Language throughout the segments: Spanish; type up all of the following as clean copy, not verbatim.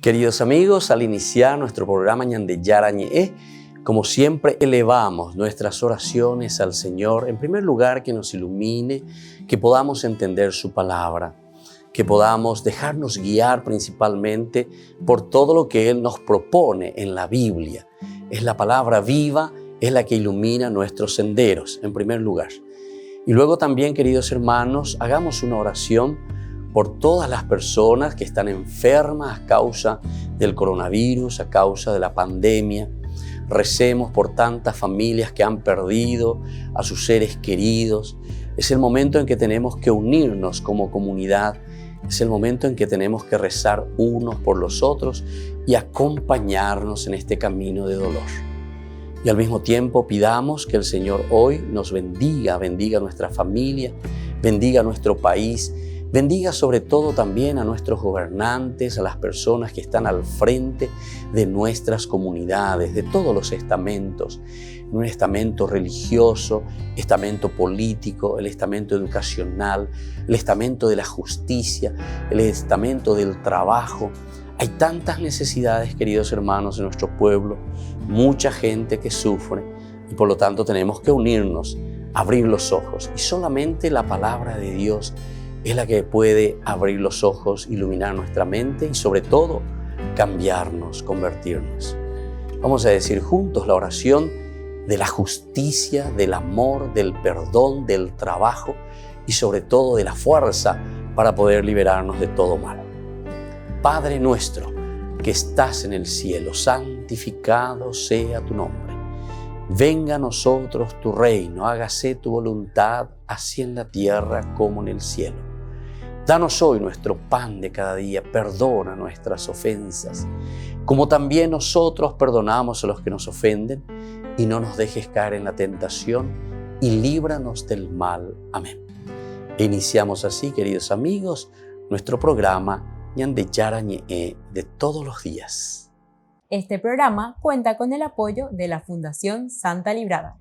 Queridos amigos, al iniciar nuestro programa Ñande Yarañe, como siempre elevamos nuestras oraciones al Señor, en primer lugar que nos ilumine, que podamos entender su palabra, que podamos dejarnos guiar principalmente por todo lo que Él nos propone en la Biblia. Es la palabra viva, es la que ilumina nuestros senderos, en primer lugar. Y luego también, queridos hermanos, hagamos una oración por todas las personas que están enfermas a causa del coronavirus, a causa de la pandemia. Recemos por tantas familias que han perdido a sus seres queridos. Es el momento en que tenemos que unirnos como comunidad. Es el momento en que tenemos que rezar unos por los otros y acompañarnos en este camino de dolor. Y al mismo tiempo pidamos que el Señor hoy nos bendiga nuestra familia, bendiga nuestro país, bendiga sobre todo también a nuestros gobernantes, a las personas que están al frente de nuestras comunidades, de todos los estamentos, un estamento religioso, estamento político, el estamento educacional, el estamento de la justicia, el estamento del trabajo. Hay tantas necesidades, queridos hermanos, en nuestro pueblo, mucha gente que sufre y por lo tanto tenemos que unirnos, abrir los ojos y solamente la palabra de Dios es la que puede abrir los ojos, iluminar nuestra mente y sobre todo cambiarnos, convertirnos. Vamos a decir juntos la oración de la justicia, del amor, del perdón, del trabajo y sobre todo de la fuerza para poder liberarnos de todo mal. Padre nuestro que estás en el cielo, santificado sea tu nombre. Venga a nosotros tu reino, hágase tu voluntad, así en la tierra como en el cielo. Danos hoy nuestro pan de cada día, perdona nuestras ofensas, como también nosotros perdonamos a los que nos ofenden, y no nos dejes caer en la tentación, y líbranos del mal. Amén. E iniciamos así, queridos amigos, nuestro programa Ñande Yarañe de todos los días. Este programa cuenta con el apoyo de la Fundación Santa Librada.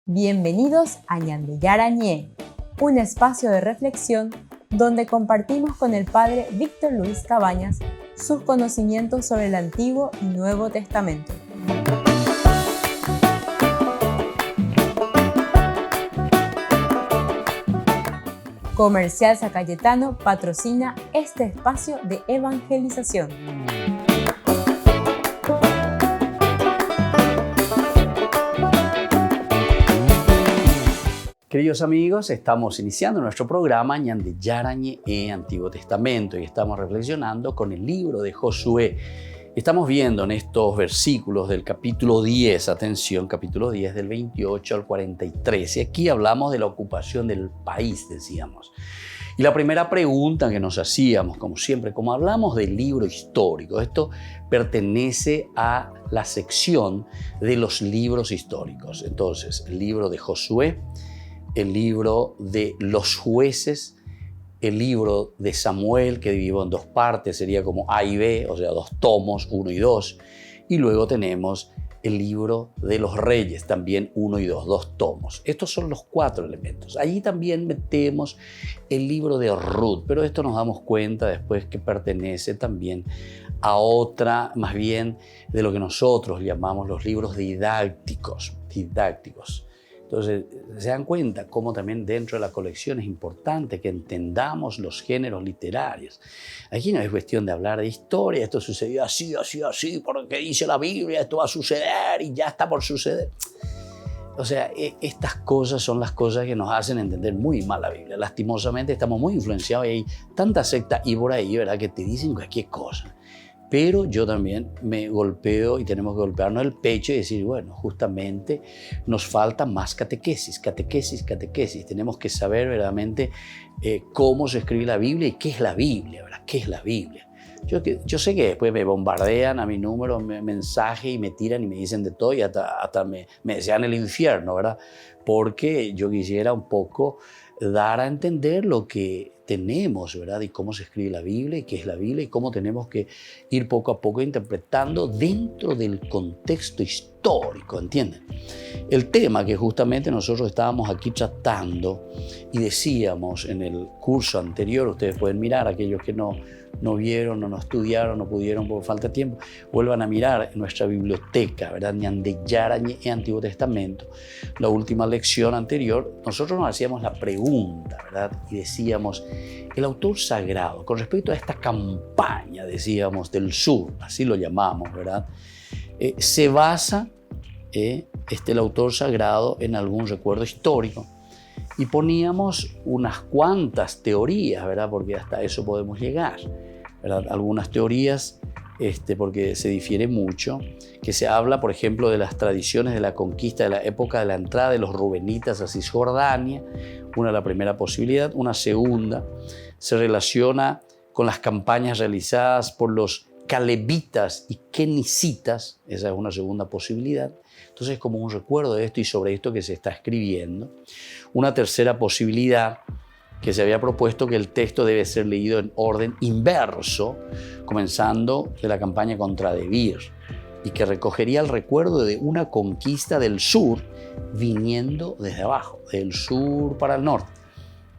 Bienvenidos a Ñande Yarañe, un espacio de reflexión donde compartimos con el Padre Víctor Luis Cabañas sus conocimientos sobre el Antiguo y Nuevo Testamento. Comercial San Cayetano patrocina este espacio de evangelización. Queridos amigos, estamos iniciando nuestro programa Ñande Yarañe Antiguo Testamento y estamos reflexionando con el libro de Josué. Estamos viendo en estos versículos del capítulo 10, atención, capítulo 10 del 28 al 43. Y aquí hablamos de la ocupación del país, decíamos. Y la primera pregunta que nos hacíamos, como siempre, como hablamos del libro histórico, esto pertenece a la sección de los libros históricos. Entonces, el libro de Josué, el libro de los jueces, el libro de Samuel, que dividió en dos partes, sería como A y B, o sea, dos tomos, 1 y 2. Y luego tenemos el libro de los reyes, también 1 y 2, 2 tomos. Estos son los 4 elementos. Allí también metemos el libro de Ruth, pero esto nos damos cuenta después que pertenece también a otra, más bien de lo que nosotros llamamos los libros didácticos. Entonces, se dan cuenta cómo también dentro de la colección es importante que entendamos los géneros literarios. Aquí no es cuestión de hablar de historia, esto sucedió así, porque dice la Biblia, esto va a suceder y ya está por suceder. O sea, estas cosas son las cosas que nos hacen entender muy mal la Biblia. Lastimosamente estamos muy influenciados y hay tanta secta y por ahí, ¿verdad?, que te dicen cualquier cosa. Pero yo también me golpeo y tenemos que golpearnos el pecho y decir, bueno, justamente nos falta más catequesis. Tenemos que saber verdaderamente cómo se escribe la Biblia y qué es la Biblia, ¿verdad? ¿Qué es la Biblia? Yo sé que después me bombardean a mi número, mensaje y me tiran y me dicen de todo y hasta me desean el infierno, ¿verdad? Porque yo quisiera un poco dar a entender lo que tenemos, ¿verdad? Y cómo se escribe la Biblia y qué es la Biblia y cómo tenemos que ir poco a poco interpretando dentro del contexto histórico, ¿entienden? El tema que justamente nosotros estábamos aquí tratando y decíamos en el curso anterior, ustedes pueden mirar, aquellos que no no vieron o no estudiaron, no pudieron por falta de tiempo, vuelvan a mirar en nuestra biblioteca, ¿verdad? Ñande Yarañe, Antiguo Testamento. La última lección anterior, nosotros nos hacíamos la pregunta, ¿verdad? Y decíamos, el autor sagrado, con respecto a esta campaña, decíamos, del sur, así lo llamamos, ¿verdad? Se basa el autor sagrado en algún recuerdo histórico. Y poníamos unas cuantas teorías, ¿verdad? Porque hasta eso podemos llegar, ¿verdad? Algunas teorías, porque se difiere mucho, que se habla, por ejemplo, de las tradiciones de la conquista de la época de la entrada de los rubenitas a Cisjordania, la primera posibilidad. Una segunda se relaciona con las campañas realizadas por los calebitas y kenicitas, esa es una segunda posibilidad. Entonces, como un recuerdo de esto y sobre esto que se está escribiendo. Una tercera posibilidad, que se había propuesto que el texto debe ser leído en orden inverso, comenzando de la campaña contra Debir, y que recogería el recuerdo de una conquista del sur viniendo desde abajo, del sur para el norte.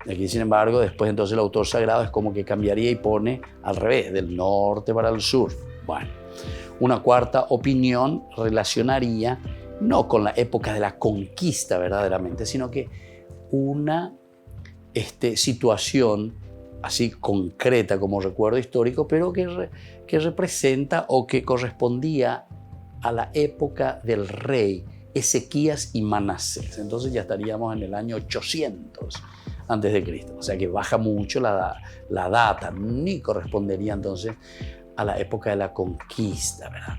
Aquí, sin embargo, después entonces el autor sagrado es como que cambiaría y pone al revés, del norte para el sur. Bueno, una cuarta opinión relacionaría no con la época de la conquista verdaderamente, sino que una situación así concreta como recuerdo histórico, pero que representa o que correspondía a la época del rey Ezequías y Manasés. Entonces ya estaríamos en el año 800 antes de Cristo. O sea que baja mucho la data, ni correspondería entonces a la época de la conquista, ¿verdad?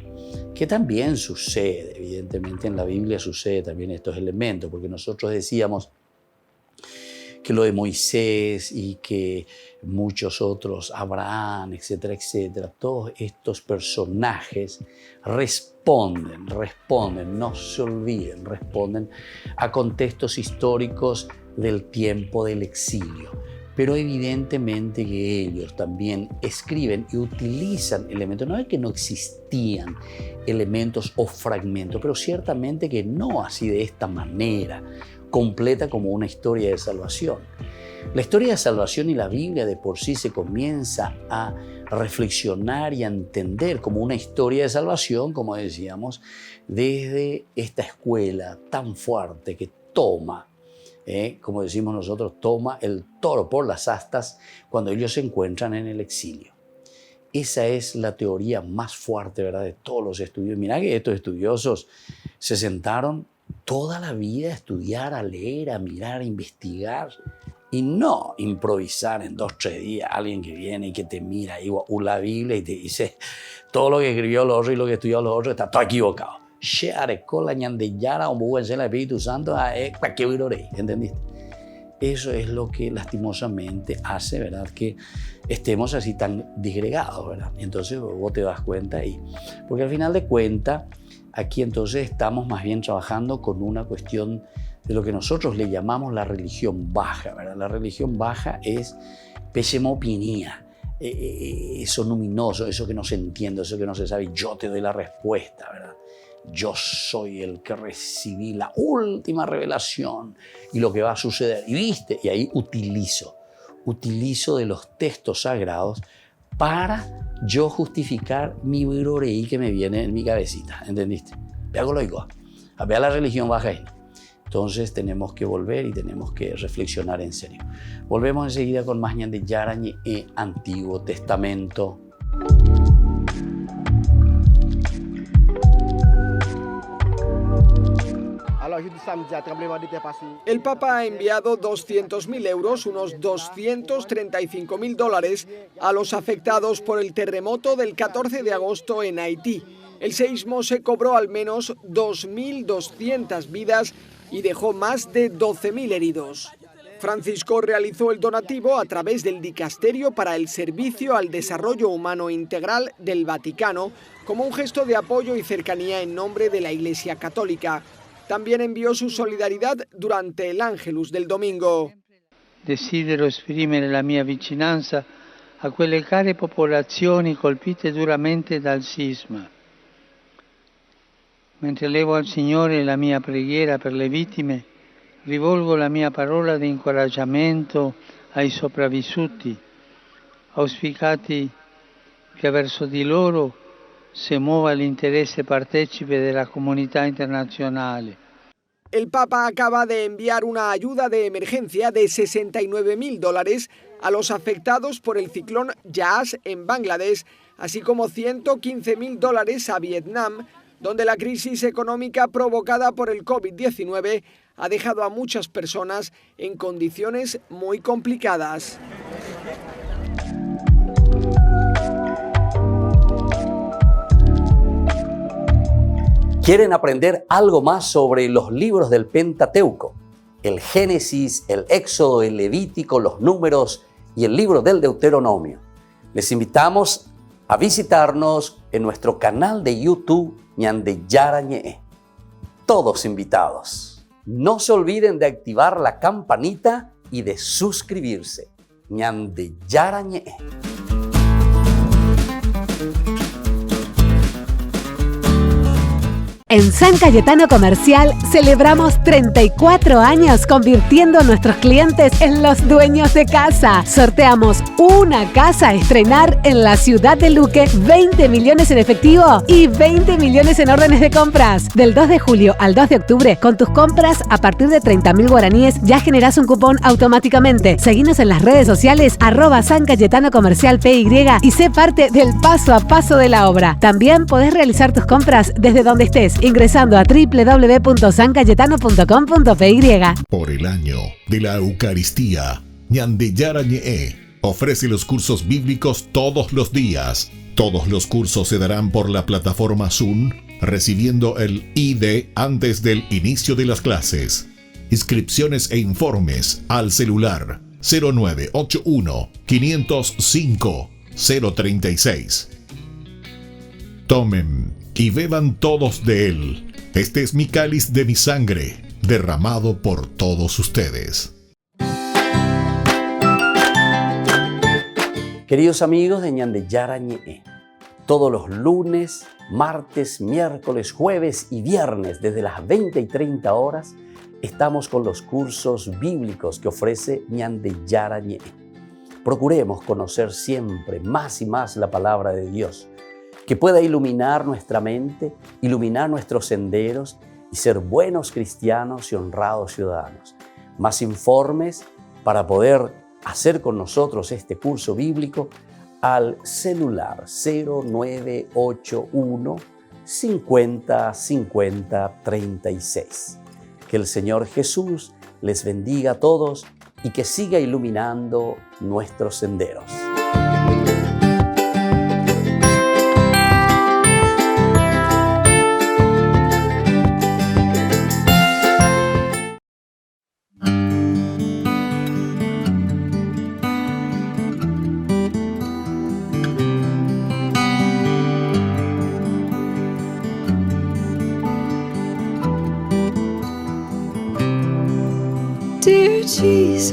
Que también sucede, evidentemente en la Biblia sucede también estos elementos, porque nosotros decíamos que lo de Moisés y que muchos otros, Abraham, etcétera, etcétera, todos estos personajes responden, no se olviden, responden a contextos históricos del tiempo del exilio. Pero evidentemente que ellos también escriben y utilizan elementos, no es que no existían elementos o fragmentos, pero ciertamente que no así de esta manera, completa como una historia de salvación. La historia de salvación y la Biblia de por sí se comienza a reflexionar y a entender como una historia de salvación, como decíamos, desde esta escuela tan fuerte que toma, como decimos nosotros, toma el toro por las astas cuando ellos se encuentran en el exilio. Esa es la teoría más fuerte, ¿verdad?, de todos los estudios. Mirá que estos estudiosos se sentaron toda la vida a estudiar, a leer, a mirar, a investigar y no improvisar en 2 o 3 días. Alguien que viene y que te mira y la Biblia y te dice todo lo que escribió los otros y lo que estudió los otros está todo equivocado. El Espíritu Santo, ¿entendiste? Eso es lo que lastimosamente hace, ¿verdad?, que estemos así tan disgregados, ¿verdad? Entonces vos te das cuenta ahí. Porque al final de cuentas, aquí entonces estamos más bien trabajando con una cuestión de lo que nosotros le llamamos la religión baja, ¿verdad? La religión baja es pesemopinía, eso luminoso, eso que no se entiende, eso que no se sabe. Yo te doy la respuesta, ¿verdad? Yo soy el que recibí la última revelación y lo que va a suceder. Y viste, y ahí utilizo de los textos sagrados para yo justificar mi viroreí que me viene en mi cabecita, ¿entendiste? Vea la religión baja ahí. Entonces tenemos que volver y tenemos que reflexionar en serio. Volvemos enseguida con más Ñande Yarañe e Antiguo Testamento. El Papa ha enviado 200.000 euros, unos $235.000, a los afectados por el terremoto del 14 de agosto en Haití. El seísmo se cobró al menos 2.200 vidas y dejó más de 12.000 heridos. Francisco realizó el donativo a través del Dicasterio para el Servicio al Desarrollo Humano Integral del Vaticano, como un gesto de apoyo y cercanía en nombre de la Iglesia Católica. También envió su solidaridad durante el Ángelus del domingo. Desidero esprimere la mia vicinanza a quelle care popolazioni colpite duramente dal sisma. Mentre levo al Signore la mia preghiera per le vittime, rivolgo la mia parola di incoraggiamento ai sopravvissuti, auspicati che verso di loro si muova l'interesse partecipe della comunità internazionale. El Papa acaba de enviar una ayuda de emergencia de $69.000 a los afectados por el ciclón Yaas en Bangladesh, así como $115.000 a Vietnam, donde la crisis económica provocada por el COVID-19 ha dejado a muchas personas en condiciones muy complicadas. ¿Quieren aprender algo más sobre los libros del Pentateuco? El Génesis, el Éxodo, el Levítico, los Números y el libro del Deuteronomio. Les invitamos a visitarnos en nuestro canal de YouTube Ñande Yarañe. Todos invitados. No se olviden de activar la campanita y de suscribirse. Ñande Yarañe. En San Cayetano Comercial celebramos 34 años convirtiendo a nuestros clientes en los dueños de casa. Sorteamos una casa a estrenar en la ciudad de Luque, 20 millones en efectivo y 20 millones en órdenes de compras. Del 2 de julio al 2 de octubre, con tus compras a partir de 30.000 guaraníes ya generás un cupón automáticamente. Seguinos en las redes sociales @San Cayetano Comercial PY y sé parte del paso a paso de la obra. También podés realizar tus compras desde donde estés, ingresando a www.sancayetano.com.py. Por el año de la Eucaristía, Ñande Yarañe ofrece los cursos bíblicos todos los días. Todos los cursos se darán por la plataforma Zoom, recibiendo el ID antes del inicio de las clases. Inscripciones e informes al celular 0981 505 036. Tomen y beban todos de él. Este es mi cáliz de mi sangre, derramado por todos ustedes. Queridos amigos de Ñande Yarañe, todos los lunes, martes, miércoles, jueves y viernes desde las 20 y 30 horas estamos con los cursos bíblicos que ofrece Ñande Yarañe. Procuremos conocer siempre más y más la palabra de Dios, que pueda iluminar nuestra mente, iluminar nuestros senderos y ser buenos cristianos y honrados ciudadanos. Más informes para poder hacer con nosotros este curso bíblico al celular 0981 50 50 36. Que el Señor Jesús les bendiga a todos y que siga iluminando nuestros senderos. Dear Jesus,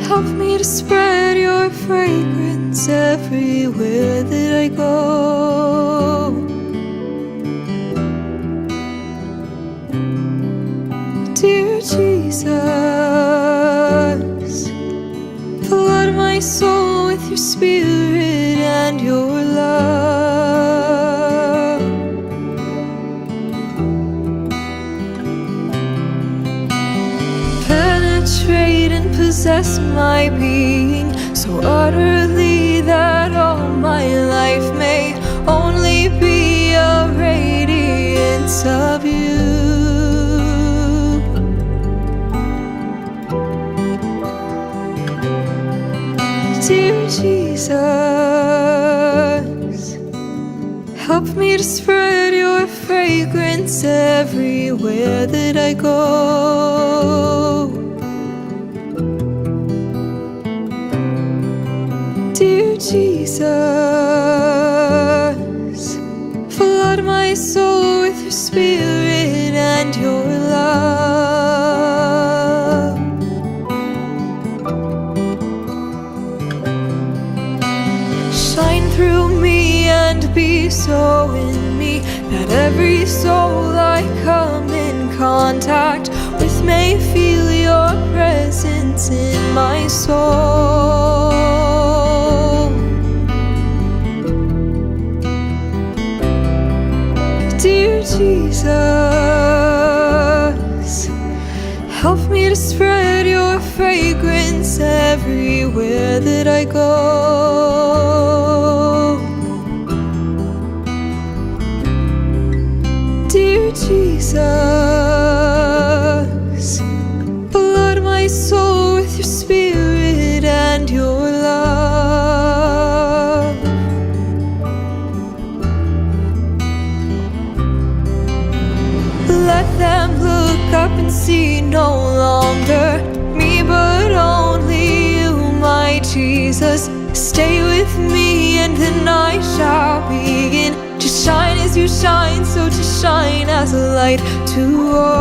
help me to spread your fragrance everywhere that I go. Dear Jesus, flood my soul with your spirit and your love. Penetrate and possess my being so utterly that all my life may only be a radiance of you. Dear Jesus, help me to spread your fragrance everywhere that I go. Dear Jesus, flood my soul with your spirit and your love. Shine through me and be so in me that every soul I come in contact with may feel your presence in my soul. Jesus, help me to spread your fragrance everywhere that I go. Dear Jesus, flood my soul with your spirit and your love. Let them look up and see no longer me, but only you, my Jesus. Stay with me and the night shall begin to shine as you shine, so to shine as a light to all.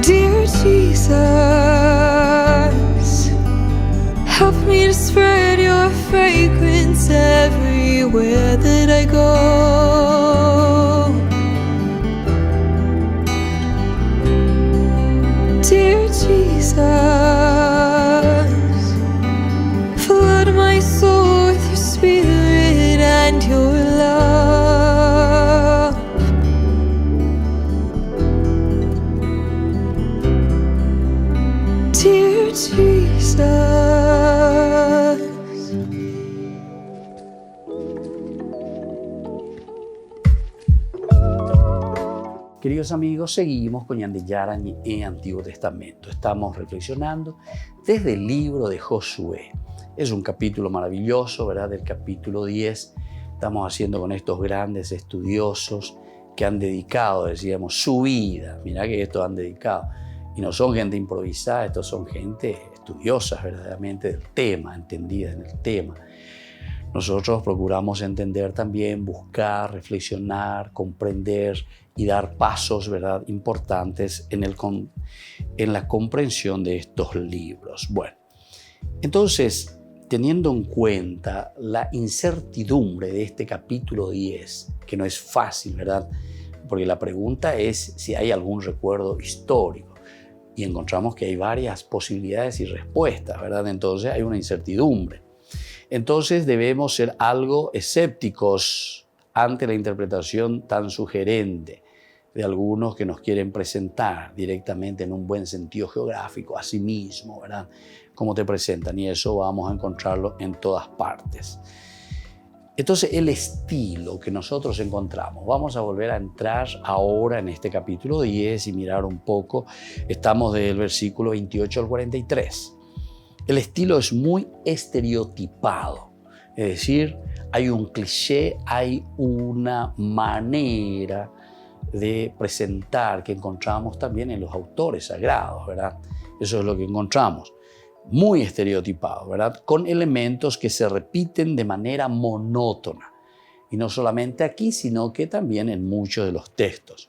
Dear Jesus, help me to spread your fragrance everywhere that I go. Dear Jesus, flood my soul with your spirit and your love. Dear Jesus. Queridos amigos, seguimos con Ñande Yarañe Antiguo Testamento. Estamos reflexionando desde el libro de Josué. Es un capítulo maravilloso, ¿verdad? Del capítulo 10. Estamos haciendo con estos grandes estudiosos que han dedicado, decíamos, su vida. Mirá que estos han dedicado. Y no son gente improvisada, estos son gente estudiosa verdaderamente del tema, entendida en el tema. Nosotros procuramos entender también, buscar, reflexionar, comprender y dar pasos, ¿verdad?, importantes en la comprensión de estos libros. Bueno, entonces, teniendo en cuenta la incertidumbre de este capítulo 10, que no es fácil, ¿verdad?, porque la pregunta es si hay algún recuerdo histórico. Y encontramos que hay varias posibilidades y respuestas, ¿verdad? Entonces hay una incertidumbre. Entonces debemos ser algo escépticos ante la interpretación tan sugerente de algunos que nos quieren presentar directamente en un buen sentido geográfico a sí mismo, ¿verdad? Como te presentan, y eso vamos a encontrarlo en todas partes. Entonces el estilo que nosotros encontramos, vamos a volver a entrar ahora en este capítulo 10 y mirar un poco, estamos del versículo 28 al 43. El estilo es muy estereotipado, es decir, hay un cliché, hay una manera de presentar que encontramos también en los autores sagrados, ¿verdad? Eso es lo que encontramos, muy estereotipado, ¿verdad? Con elementos que se repiten de manera monótona, y no solamente aquí, sino que también en muchos de los textos.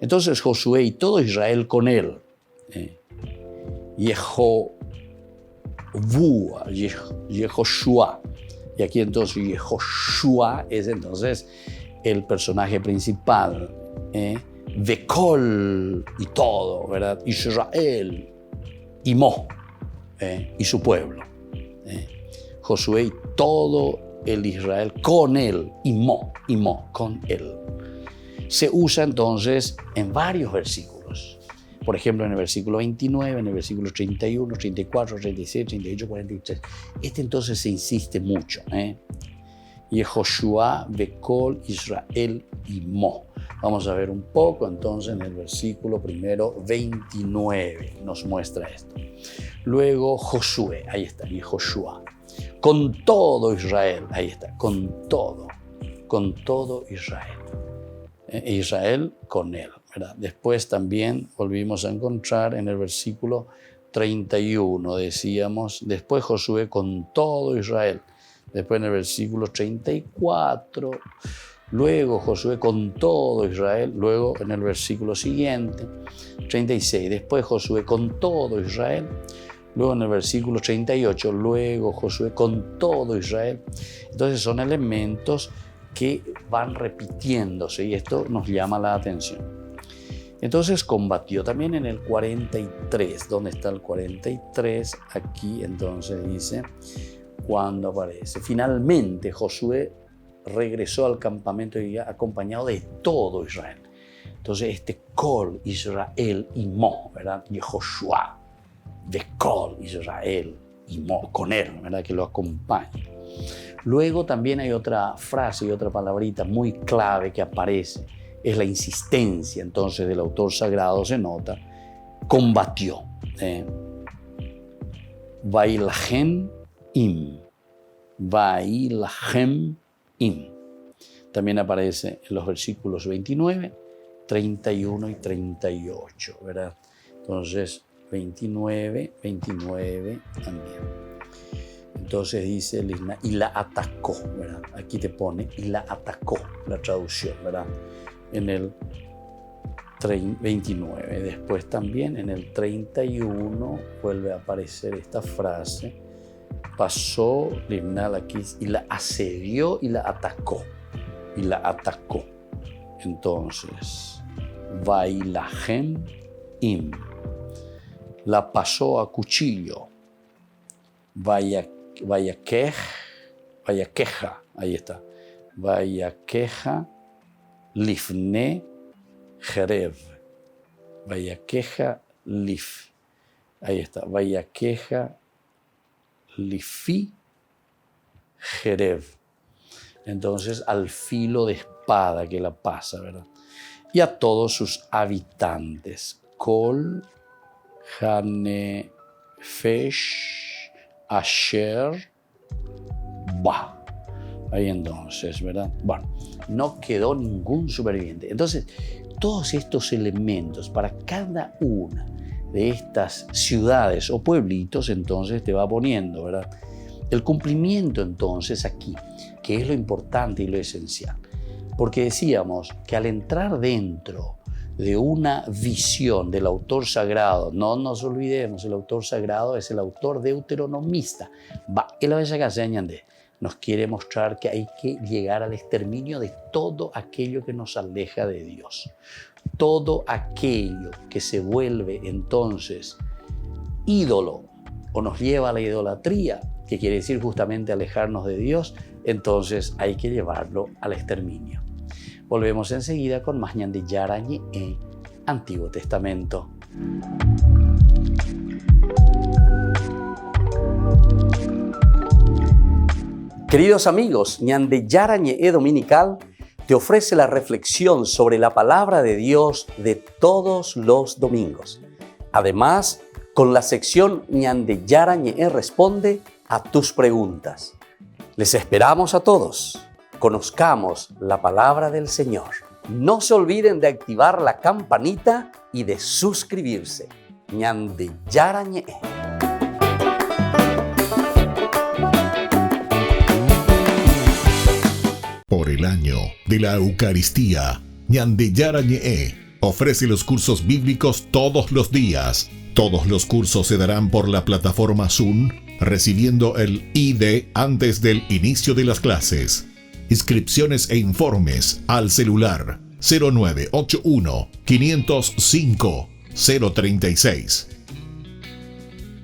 Entonces Josué y todo Israel con él, Yehoshua. Y aquí entonces Yehoshua es entonces el personaje principal. Vekol y todo, ¿verdad? Israel y Mo y su pueblo. Josué y todo el Israel con él y Mo con él. Se usa entonces en varios versículos. Por ejemplo, en el versículo 29, en el versículo 31, 34, 36, 38, 43. Entonces se insiste mucho. Yehoshua, Vekol, Israel y Mo. Vamos a ver un poco entonces en el versículo primero 29. Nos muestra esto. Luego Josué, ahí está, Yehoshua. Con todo Israel, ahí está, con todo Israel. Israel con él, ¿verdad? Después también volvimos a encontrar en el versículo 31, decíamos, después Josué con todo Israel. Después en el versículo 34, luego Josué con todo Israel. Luego en el versículo siguiente, 36, después Josué con todo Israel. Luego en el versículo 38, luego Josué con todo Israel. Entonces son elementos que van repitiéndose y esto nos llama la atención. Entonces combatió también en el 43. ¿Dónde está el 43? Aquí entonces dice cuando aparece. Finalmente Josué regresó al campamento acompañado de todo Israel. Entonces este Kol Israel Imo, ¿verdad? Yehoshua, de Kol Israel Imo, con él, ¿verdad? Que lo acompaña. Luego también hay otra frase y otra palabrita muy clave que aparece. Es la insistencia entonces del autor sagrado, se nota. Combatió. Vailahem im. Vailahem im. También aparece en los versículos 29, 31 y 38, ¿verdad? Entonces, 29 también. Entonces dice, y la atacó, ¿verdad? Aquí te pone, y la atacó, la traducción, ¿verdad? En el 29. Después también en el 31 vuelve a aparecer esta frase. Pasó, Libnal aquí, y la asedió y la atacó. Y la atacó. Entonces, Vailahem im. La pasó a cuchillo. Vayaqueja, ahí está. Vayaqueja lifne Jerev. Vayaqueja lif. Ahí está. Vayaqueja lifi Jerev. Entonces, al filo de espada que la pasa, ¿verdad? Y a todos sus habitantes. Kol, Hanefesh, Asher, Ba. Ahí entonces, ¿verdad? Bueno, no quedó ningún superviviente. Entonces, todos estos elementos para cada una de estas ciudades o pueblitos, entonces te va poniendo, ¿verdad? El cumplimiento entonces aquí, que es lo importante y lo esencial. Porque decíamos que al entrar dentro de una visión del autor sagrado, no nos olvidemos, el autor sagrado es el autor deuteronomista. Nos quiere mostrar que hay que llegar al exterminio de todo aquello que nos aleja de Dios. Todo aquello que se vuelve entonces ídolo o nos lleva a la idolatría, que quiere decir justamente alejarnos de Dios, entonces hay que llevarlo al exterminio. Volvemos enseguida con más Ñande Yarañe, Antiguo Testamento. Queridos amigos, Ñande Yarañe Dominical te ofrece la reflexión sobre la palabra de Dios de todos los domingos. Además, con la sección Ñande Yarañe responde a tus preguntas. Les esperamos a todos. Conozcamos la palabra del Señor. No se olviden de activar la campanita y de suscribirse. Ñande Yarañe. Por el año de la Eucaristía, Ñande Yarañe ofrece los cursos bíblicos todos los días. Todos los cursos se darán por la plataforma Zoom, recibiendo el ID antes del inicio de las clases. Inscripciones e informes al celular 0981 505 036.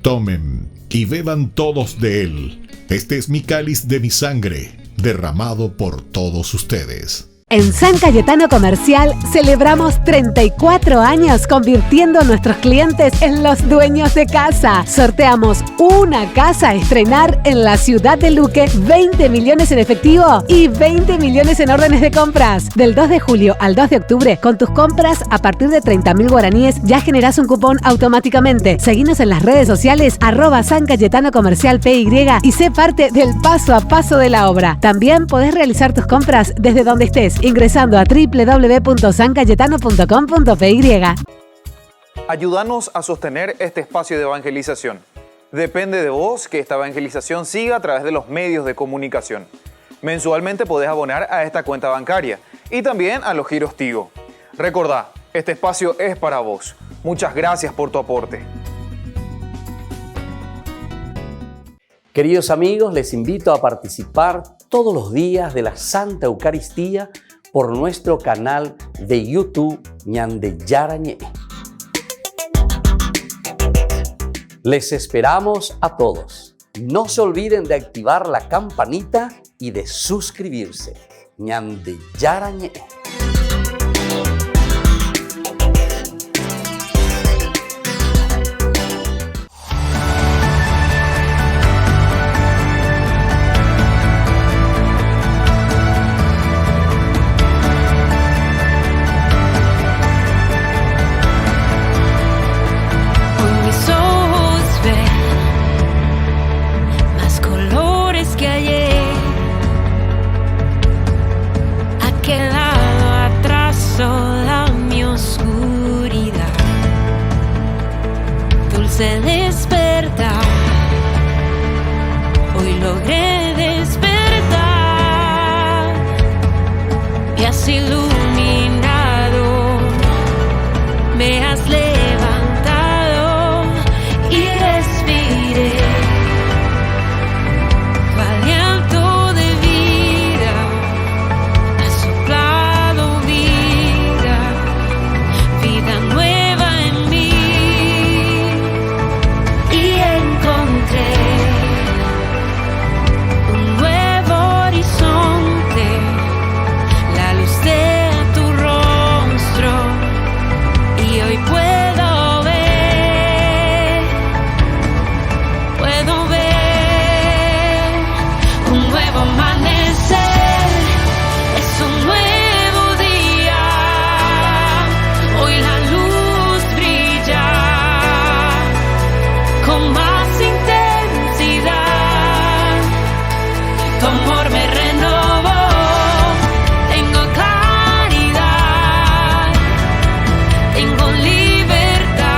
Tomen y beban todos de él. Este es mi cáliz de mi sangre, derramado por todos ustedes. En San Cayetano Comercial celebramos 34 años convirtiendo a nuestros clientes en los dueños de casa. Sorteamos una casa a estrenar en la ciudad de Luque, 20 millones en efectivo y 20 millones en órdenes de compras. Del 2 de julio al 2 de octubre, con tus compras a partir de 30.000 guaraníes ya generás un cupón automáticamente. Seguinos en las redes sociales @San Cayetano Comercial PY y sé parte del paso a paso de la obra. También podés realizar tus compras desde donde estés, ingresando a www.sancayetano.com.py. Ayúdanos a sostener este espacio de evangelización. Depende de vos que esta evangelización siga a través de los medios de comunicación. Mensualmente podés abonar a esta cuenta bancaria y también a los giros Tigo. Recordá, este espacio es para vos. Muchas gracias por tu aporte. Queridos amigos, les invito a participar todos los días de la Santa Eucaristía por nuestro canal de YouTube Ñande Yarañe. Les esperamos a todos. No se olviden de activar la campanita y de suscribirse. Ñande Yarañe. Se despertar, hoy logré despertar, me has iluminado, me has levantado y respiré tu aliento de vida, has soplado vida, vida nueva en mí. Un nuevo horizonte, la luz de tu rostro, y hoy puedo ver un nuevo amanecer, es un nuevo día, hoy la luz brilla con más intensidad, tu amor me renovó, tengo claridad, tengo libertad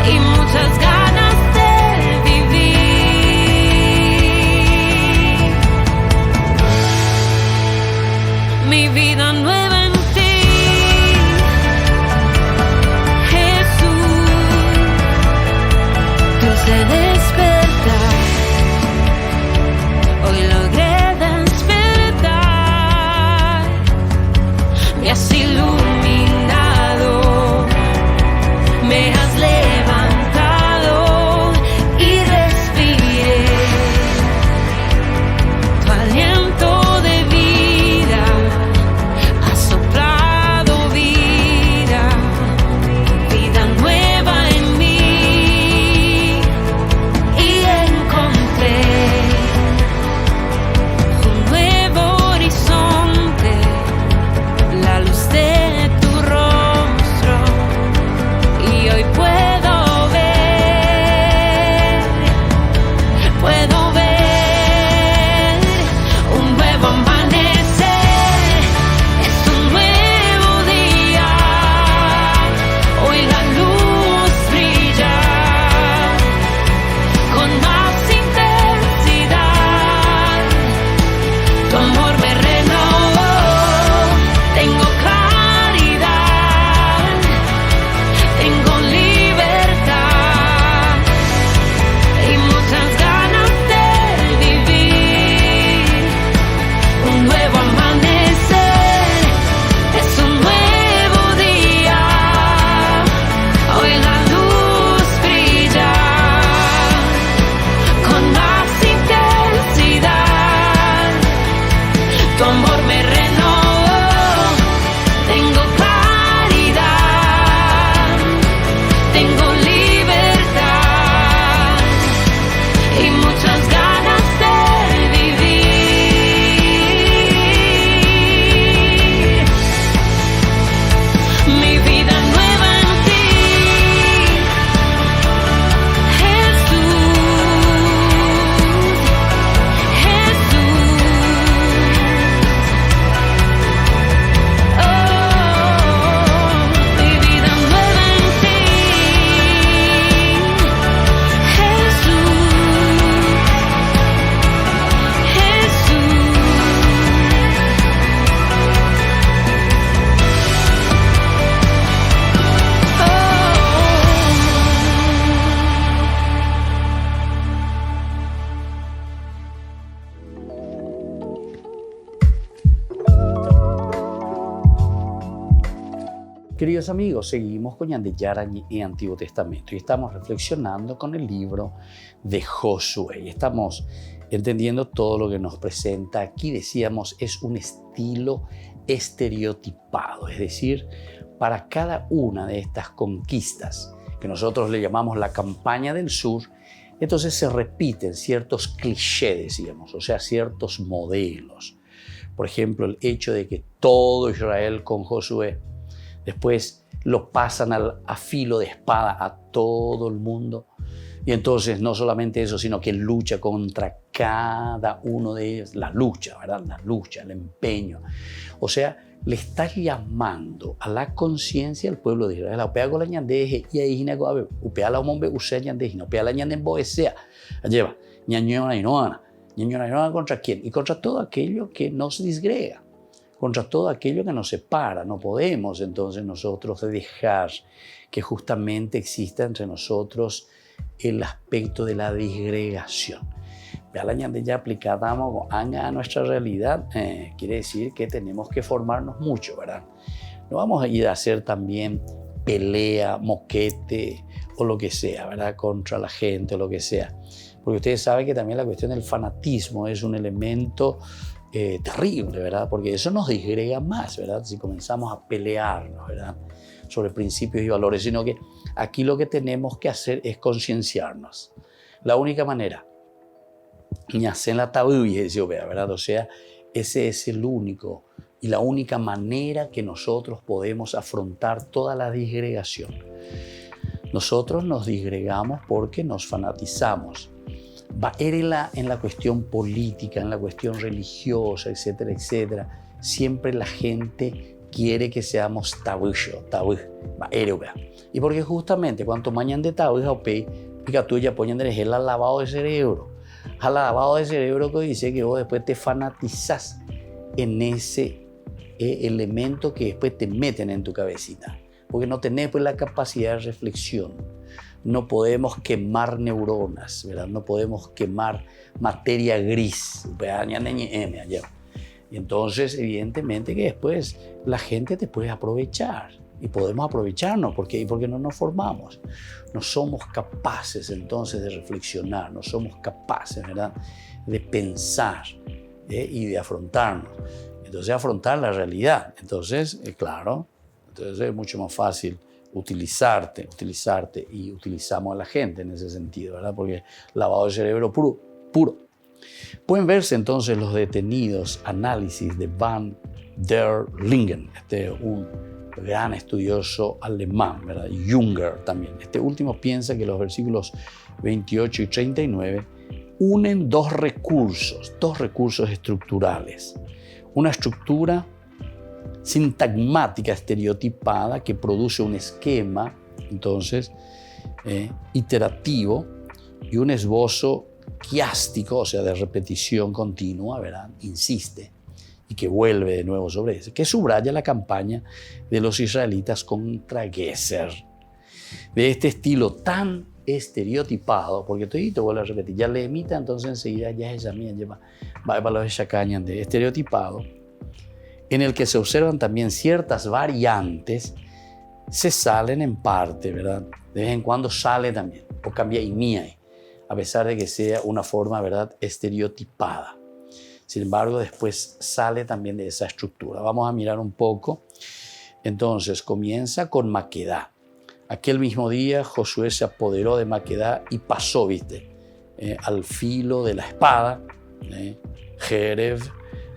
y muchas ganas de vivir mi vida nueva en ti, Jesús. Queridos amigos, seguimos con Ñande Yarañe en Antiguo Testamento y estamos reflexionando con el libro de Josué. Y estamos entendiendo todo lo que nos presenta aquí. Decíamos, es un estilo estereotipado, es decir, para cada una de estas conquistas, que nosotros le llamamos la campaña del sur, entonces se repiten ciertos clichés, decíamos, o sea, ciertos modelos. Por ejemplo, el hecho de que todo Israel con Josué, después lo pasan a filo de espada a todo el mundo. Y entonces no solamente eso, sino que lucha contra cada uno de ellos. La lucha, ¿verdad? La lucha, el empeño. O sea, le está llamando a la conciencia del pueblo de Israel. Upea con la ñandeje y ahí upea la hombre usea ñandeje, upea la ñanden boesea. Lleva ñañona y noana. Ñañona y noana contra quién? Y contra todo aquello que nos disgrega. Contra todo aquello que nos separa. No podemos entonces nosotros dejar que justamente exista entre nosotros el aspecto de la disgregación. Ya la ñande ya aplicada a nuestra realidad, quiere decir que tenemos que formarnos mucho, ¿verdad? No vamos a ir a hacer también pelea, moquete o lo que sea, ¿verdad? Contra la gente o lo que sea. Porque ustedes saben que también la cuestión del fanatismo es un elemento terrible, ¿verdad? Porque eso nos disgrega más, ¿verdad? Si comenzamos a pelearnos, ¿verdad? Sobre principios y valores, sino que aquí lo que tenemos que hacer es concienciarnos. La única manera, ¿verdad? O sea, ese es el único y la única manera que nosotros podemos afrontar toda la disgregación. Nosotros nos disgregamos porque nos fanatizamos. Va en la cuestión política, en la cuestión religiosa, etcétera, etcétera. Siempre la gente quiere que seamos tabú. Y porque justamente cuanto mañan de tabú, pica tú ya ponen de el lavado de cerebro. Al lavado de cerebro que dice que vos después te fanatizás en ese elemento que después te meten en tu cabecita. Porque no tenés pues la capacidad de reflexión. No podemos quemar neuronas, ¿verdad? No podemos quemar materia gris. Y entonces, evidentemente que después la gente te puede aprovechar. Y podemos aprovecharnos porque no nos formamos. No somos capaces entonces de reflexionar, no somos capaces, ¿verdad?, de pensar y de afrontarnos. Entonces, afrontar la realidad. Entonces, claro, entonces es mucho más fácil utilizarte y utilizamos a la gente en ese sentido, ¿verdad? Porque lavado de cerebro puro. Pueden verse entonces los detenidos análisis de Van der Lingen, un gran estudioso alemán, ¿verdad? Junger también. Este último piensa que los versículos 28 y 39 unen dos recursos estructurales. Una estructura sintagmática estereotipada que produce un esquema, entonces, iterativo y un esbozo quiástico, o sea, de repetición continua, ¿verdad? Insiste y que vuelve de nuevo sobre eso, que subraya la campaña de los israelitas contra Geser. De este estilo tan estereotipado, porque todito vuelve a repetir, ya le imita, entonces enseguida ya es esa mía, va para los chacañas de estereotipado, en el que se observan también ciertas variantes, se salen en parte, ¿verdad? De vez en cuando sale también, o cambia y mía, a pesar de que sea una forma, ¿verdad?, estereotipada. Sin embargo, después sale también de esa estructura. Vamos a mirar un poco. Entonces, comienza con Maquedá. Aquel mismo día, Josué se apoderó de Maquedá y pasó, al filo de la espada, Jereb,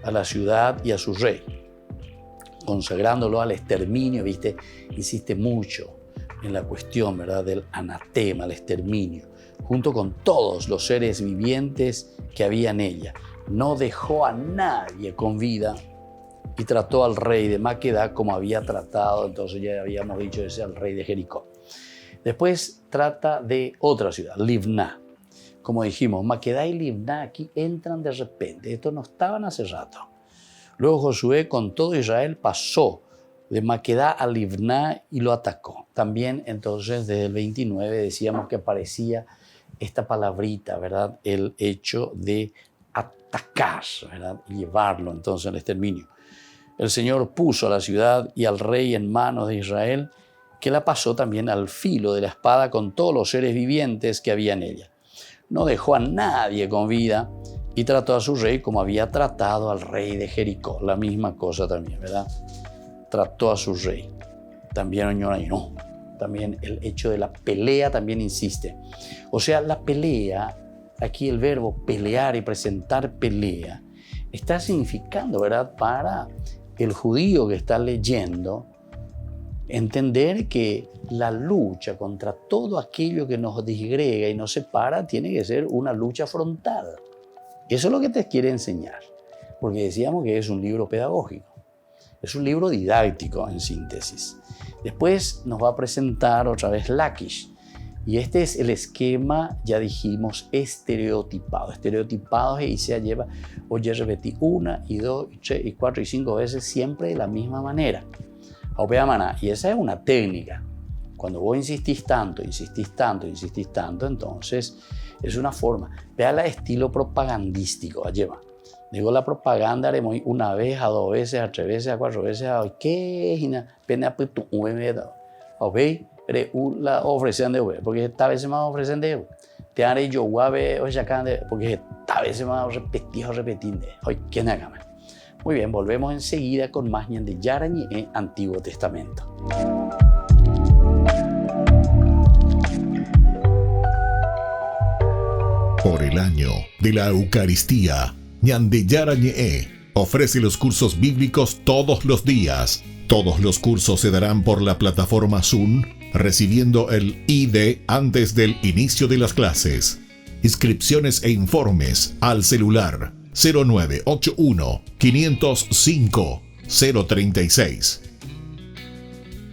a la ciudad y a su rey, consagrándolo al exterminio, insiste mucho en la cuestión, ¿verdad?, del anatema, el exterminio, junto con todos los seres vivientes que había en ella. No dejó a nadie con vida y trató al rey de Maquedá como había tratado, entonces ya habíamos dicho ese al rey de Jericó. Después trata de otra ciudad, Libná. Como dijimos, Maquedá y Libná aquí entran de repente, estos no estaban hace rato. Luego Josué con todo Israel pasó de Maquedá a Libná y lo atacó. También entonces desde el 29 decíamos que aparecía esta palabrita, ¿verdad? El hecho de atacar, ¿verdad? Y llevarlo entonces al exterminio. El Señor puso a la ciudad y al rey en manos de Israel que la pasó también al filo de la espada con todos los seres vivientes que había en ella. No dejó a nadie con vida y trató a su rey como había tratado al rey de Jericó. La misma cosa también, ¿verdad? Trató a su rey. También no. También el hecho de la pelea también insiste. O sea, la pelea, aquí el verbo pelear y presentar pelea, está significando, ¿verdad?, para el judío que está leyendo, entender que la lucha contra todo aquello que nos disgrega y nos separa tiene que ser una lucha frontal. Eso es lo que te quiere enseñar, porque decíamos que es un libro pedagógico, es un libro didáctico en síntesis. Después nos va a presentar otra vez Laquish, y este es el esquema, ya dijimos, estereotipado. Estereotipado y se lleva, oye, repetí 1 y 2 y 3 y 4 y 5 veces siempre de la misma manera. Y esa es una técnica. Cuando vos insistís tanto, entonces es una forma. Vea el estilo propagandístico. Lleva. Digo, la propaganda haremos 1 vez, a 2 veces, a 3 veces, a 4 veces, a ¿qué? Pena tu la ofrecen de porque esta vez se me ofrecen de te haré yo guave o ya porque esta vez se me repetir de hoy quién haga. Muy bien, volvemos enseguida con más Ñande Yarañe en Antiguo Testamento. Por el año de la Eucaristía, Ñande Yarañe ofrece los cursos bíblicos todos los días. Todos los cursos se darán por la plataforma Zoom, recibiendo el ID antes del inicio de las clases. Inscripciones e informes al celular 0981 505 036.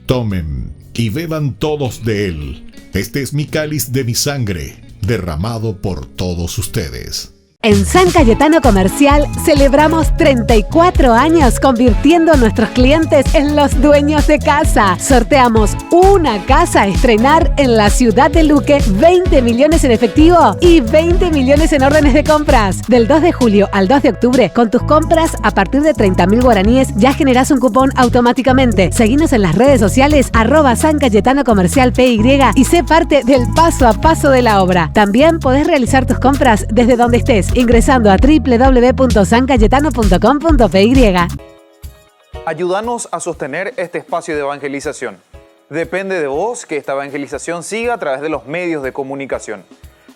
Tomen y beban todos de él. Este es mi cáliz de mi sangre, derramado por todos ustedes. En San Cayetano Comercial celebramos 34 años convirtiendo a nuestros clientes en los dueños de casa. Sorteamos una casa a estrenar en la ciudad de Luque, 20 millones en efectivo y 20 millones en órdenes de compras. Del 2 de julio al 2 de octubre, con tus compras a partir de 30.000 guaraníes ya generás un cupón automáticamente. Seguinos en las redes sociales @San Cayetano Comercial PY y sé parte del paso a paso de la obra. También podés realizar tus compras desde donde estés, ingresando a www.sancayetano.com.py. Ayúdanos a sostener este espacio de evangelización. Depende de vos que esta evangelización siga a través de los medios de comunicación.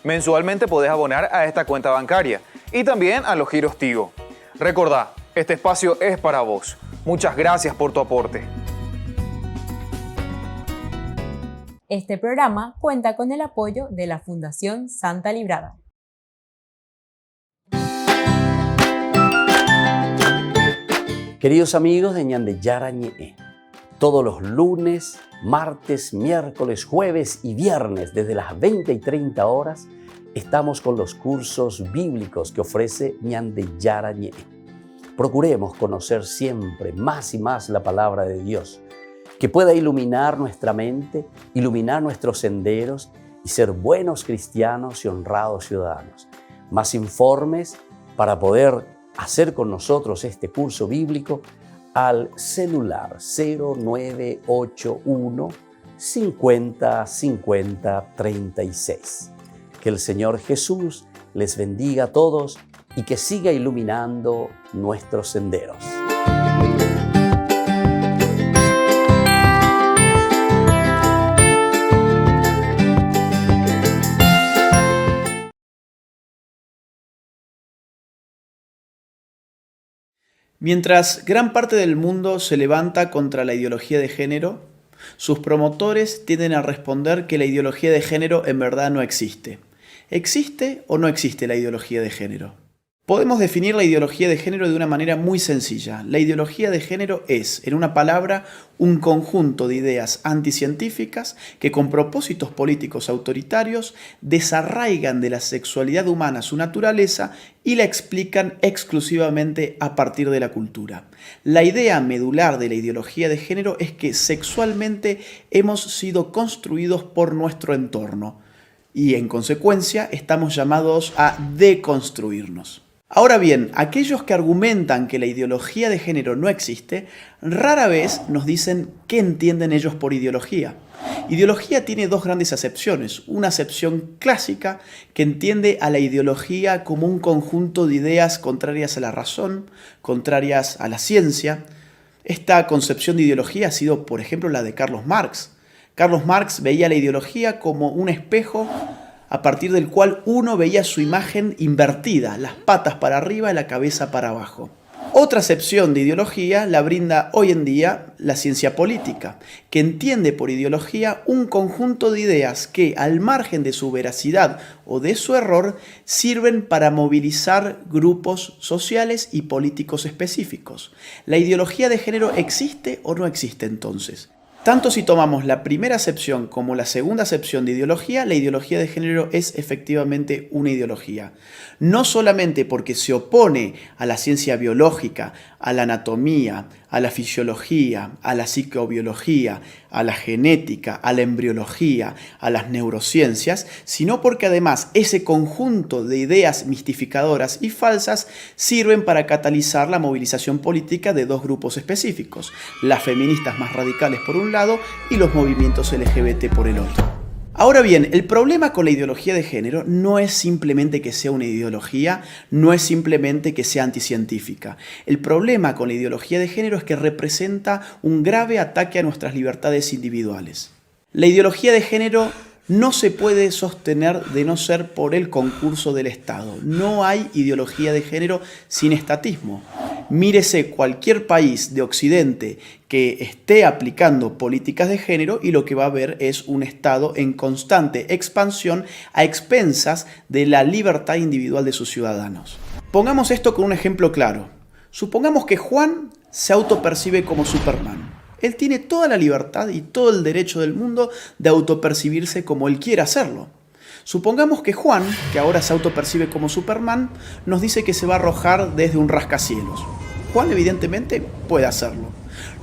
Mensualmente podés abonar a esta cuenta bancaria y también a los giros Tigo. Recordá, este espacio es para vos. Muchas gracias por tu aporte. Este programa cuenta con el apoyo de la Fundación Santa Librada. Queridos amigos de Ñande Yarañe, todos los lunes, martes, miércoles, jueves y viernes desde las 20 y 30 horas estamos con los cursos bíblicos que ofrece Ñande Yarañe. Procuremos conocer siempre más y más la palabra de Dios, que pueda iluminar nuestra mente, iluminar nuestros senderos y ser buenos cristianos y honrados ciudadanos. Más informes para poder hacer con nosotros este curso bíblico al celular 0981 50 50 36. Que el Señor Jesús les bendiga a todos y que siga iluminando nuestros senderos. Mientras gran parte del mundo se levanta contra la ideología de género, sus promotores tienden a responder que la ideología de género en verdad no existe. ¿Existe o no existe la ideología de género? Podemos definir la ideología de género de una manera muy sencilla. La ideología de género es, en una palabra, un conjunto de ideas anticientíficas que con propósitos políticos autoritarios desarraigan de la sexualidad humana su naturaleza y la explican exclusivamente a partir de la cultura. La idea medular de la ideología de género es que sexualmente hemos sido construidos por nuestro entorno y en consecuencia estamos llamados a deconstruirnos. Ahora bien, aquellos que argumentan que la ideología de género no existe, rara vez nos dicen qué entienden ellos por ideología. Ideología tiene dos grandes acepciones. Una acepción clásica que entiende a la ideología como un conjunto de ideas contrarias a la razón, contrarias a la ciencia. Esta concepción de ideología ha sido, por ejemplo, la de Carlos Marx. Carlos Marx veía la ideología como un espejo a partir del cual uno veía su imagen invertida, las patas para arriba y la cabeza para abajo. Otra acepción de ideología la brinda hoy en día la ciencia política, que entiende por ideología un conjunto de ideas que, al margen de su veracidad o de su error, sirven para movilizar grupos sociales y políticos específicos. ¿La ideología de género existe o no existe entonces? Tanto si tomamos la primera acepción como la segunda acepción de ideología, la ideología de género es efectivamente una ideología. No solamente porque se opone a la ciencia biológica, a la anatomía, a la fisiología, a la psicobiología, a la genética, a la embriología, a las neurociencias, sino porque además ese conjunto de ideas mistificadoras y falsas sirven para catalizar la movilización política de dos grupos específicos, las feministas más radicales por un lado y los movimientos LGBT por el otro. Ahora bien, el problema con la ideología de género no es simplemente que sea una ideología, no es simplemente que sea anticientífica. El problema con la ideología de género es que representa un grave ataque a nuestras libertades individuales. La ideología de género no se puede sostener de no ser por el concurso del Estado. No hay ideología de género sin estatismo. Mírese cualquier país de Occidente que esté aplicando políticas de género y lo que va a ver es un Estado en constante expansión a expensas de la libertad individual de sus ciudadanos. Pongamos esto con un ejemplo claro. Supongamos que Juan se autopercibe como Superman. Él tiene toda la libertad y todo el derecho del mundo de autopercibirse como él quiera hacerlo. Supongamos que Juan, que ahora se autopercibe como Superman, nos dice que se va a arrojar desde un rascacielos. Juan evidentemente puede hacerlo.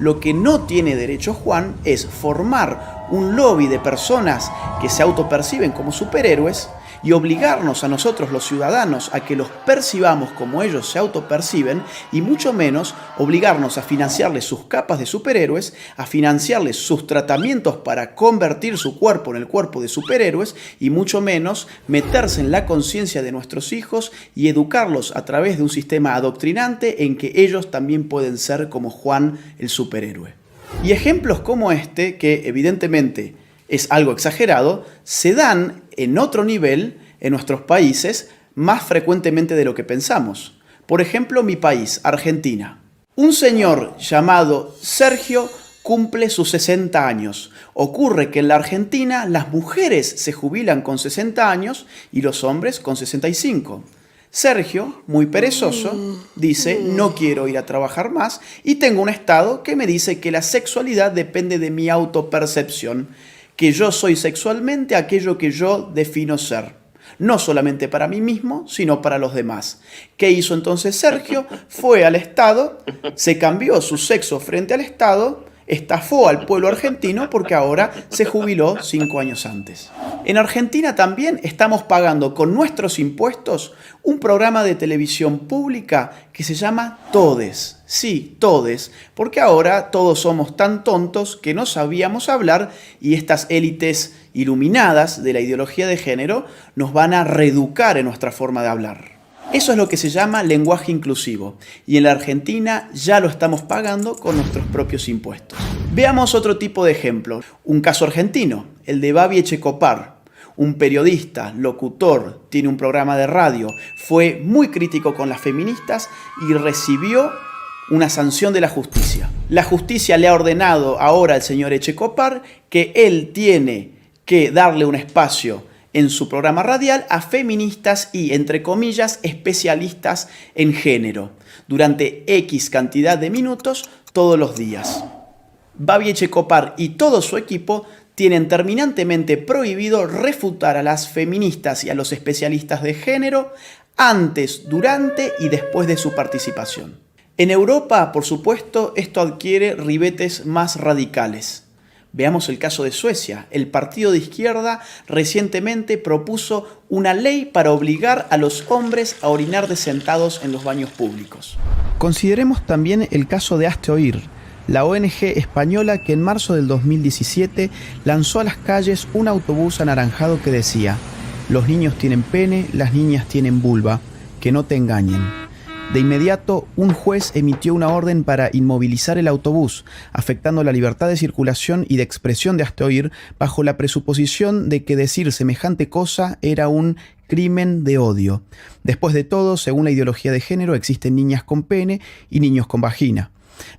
Lo que no tiene derecho Juan es formar un lobby de personas que se autoperciben como superhéroes y obligarnos a nosotros los ciudadanos a que los percibamos como ellos se autoperciben y mucho menos obligarnos a financiarles sus capas de superhéroes, a financiarles sus tratamientos para convertir su cuerpo en el cuerpo de superhéroes y mucho menos meterse en la conciencia de nuestros hijos y educarlos a través de un sistema adoctrinante en que ellos también pueden ser como Juan el superhéroe. Y ejemplos como este, que evidentemente es algo exagerado, se dan en otro nivel en nuestros países más frecuentemente de lo que pensamos. Por ejemplo, mi país, Argentina. Un señor llamado Sergio cumple sus 60 años. Ocurre que en la Argentina las mujeres se jubilan con 60 años y los hombres con 65. Sergio, muy perezoso, dice: no quiero ir a trabajar más y tengo un estado que me dice que la sexualidad depende de mi autopercepción, que yo soy sexualmente aquello que yo defino ser, no solamente para mí mismo, sino para los demás. ¿Qué hizo entonces Sergio? Fue al Estado, se cambió su sexo frente al Estado, estafó al pueblo argentino porque ahora se jubiló 5 años antes. En Argentina también estamos pagando con nuestros impuestos un programa de televisión pública que se llama Todes. Sí, Todes, porque ahora todos somos tan tontos que no sabíamos hablar y estas élites iluminadas de la ideología de género nos van a reeducar en nuestra forma de hablar. Eso es lo que se llama lenguaje inclusivo y en la Argentina ya lo estamos pagando con nuestros propios impuestos. Veamos otro tipo de ejemplo, un caso argentino, el de Babi Echecopar, un periodista, locutor, tiene un programa de radio, fue muy crítico con las feministas y recibió una sanción de la justicia. La justicia le ha ordenado ahora al señor Echecopar que él tiene que darle un espacio en su programa radial a feministas y, entre comillas, especialistas en género, durante X cantidad de minutos todos los días. Babi Echecopar y todo su equipo tienen terminantemente prohibido refutar a las feministas y a los especialistas de género antes, durante y después de su participación. En Europa, por supuesto, esto adquiere ribetes más radicales. Veamos el caso de Suecia. El partido de izquierda recientemente propuso una ley para obligar a los hombres a orinar sentados en los baños públicos. Consideremos también el caso de Hazte Oír, la ONG española que en marzo del 2017 lanzó a las calles un autobús anaranjado que decía: los niños tienen pene, las niñas tienen vulva, que no te engañen. De inmediato, un juez emitió una orden para inmovilizar el autobús, afectando la libertad de circulación y de expresión de Hazte Oír, bajo la presuposición de que decir semejante cosa era un crimen de odio. Después de todo, según la ideología de género, existen niñas con pene y niños con vagina.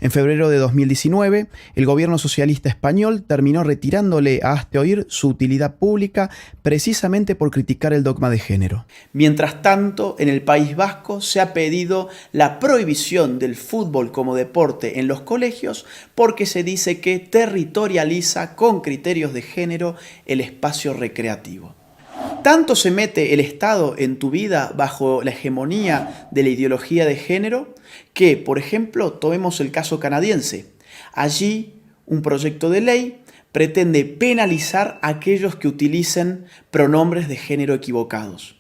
En febrero de 2019, el gobierno socialista español terminó retirándole a Hazte Oír su utilidad pública precisamente por criticar el dogma de género. Mientras tanto, en el País Vasco se ha pedido la prohibición del fútbol como deporte en los colegios porque se dice que territorializa con criterios de género el espacio recreativo. ¿Tanto se mete el Estado en tu vida bajo la hegemonía de la ideología de género que, por ejemplo, tomemos el caso canadiense? Allí, un proyecto de ley pretende penalizar a aquellos que utilicen pronombres de género equivocados.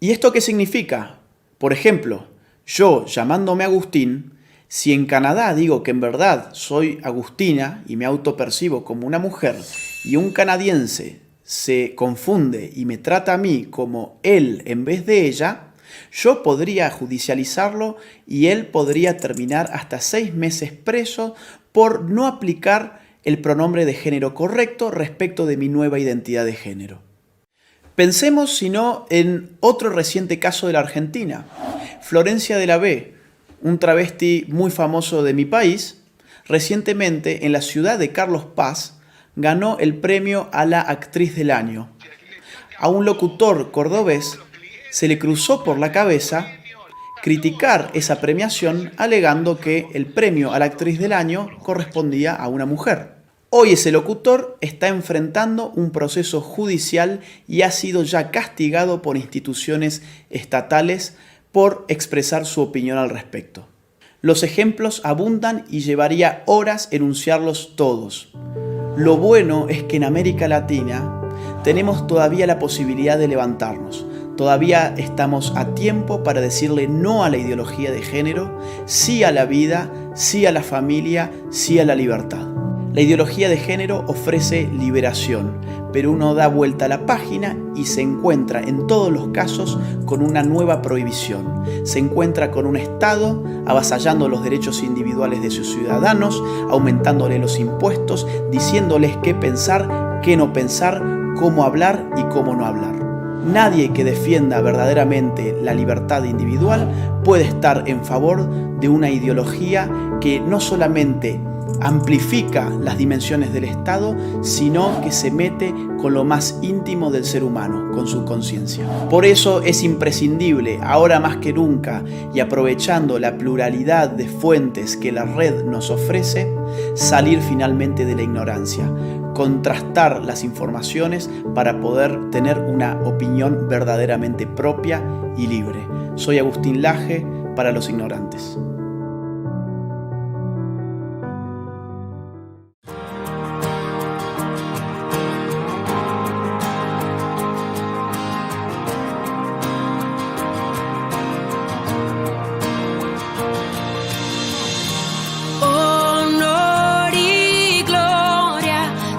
¿Y esto qué significa? Por ejemplo, yo, llamándome Agustín, si en Canadá digo que en verdad soy Agustina y me autopercibo como una mujer, y un canadiense se confunde y me trata a mí como él en vez de ella, yo podría judicializarlo y él podría terminar hasta 6 meses preso por no aplicar el pronombre de género correcto respecto de mi nueva identidad de género. Pensemos, si no, en otro reciente caso de la Argentina. Florencia de la B, un travesti muy famoso de mi país, recientemente en la ciudad de Carlos Paz, ganó el premio a la actriz del año. A un locutor cordobés se le cruzó por la cabeza criticar esa premiación alegando que el premio a la actriz del año correspondía a una mujer. Hoy ese locutor está enfrentando un proceso judicial y ha sido ya castigado por instituciones estatales por expresar su opinión al respecto. Los ejemplos abundan y llevaría horas enunciarlos todos. Lo bueno es que en América Latina tenemos todavía la posibilidad de levantarnos. Todavía estamos a tiempo para decirle no a la ideología de género, sí a la vida, sí a la familia, sí a la libertad. La ideología de género ofrece liberación, pero uno da vuelta a la página y se encuentra en todos los casos con una nueva prohibición. Se encuentra con un Estado avasallando los derechos individuales de sus ciudadanos, aumentándole los impuestos, diciéndoles qué pensar, qué no pensar, cómo hablar y cómo no hablar. Nadie que defienda verdaderamente la libertad individual puede estar en favor de una ideología que no solamente amplifica las dimensiones del Estado, sino que se mete con lo más íntimo del ser humano, con su conciencia. Por eso es imprescindible, ahora más que nunca, y aprovechando la pluralidad de fuentes que la red nos ofrece, salir finalmente de la ignorancia, contrastar las informaciones para poder tener una opinión verdaderamente propia y libre. Soy Agustín Laje, para los ignorantes.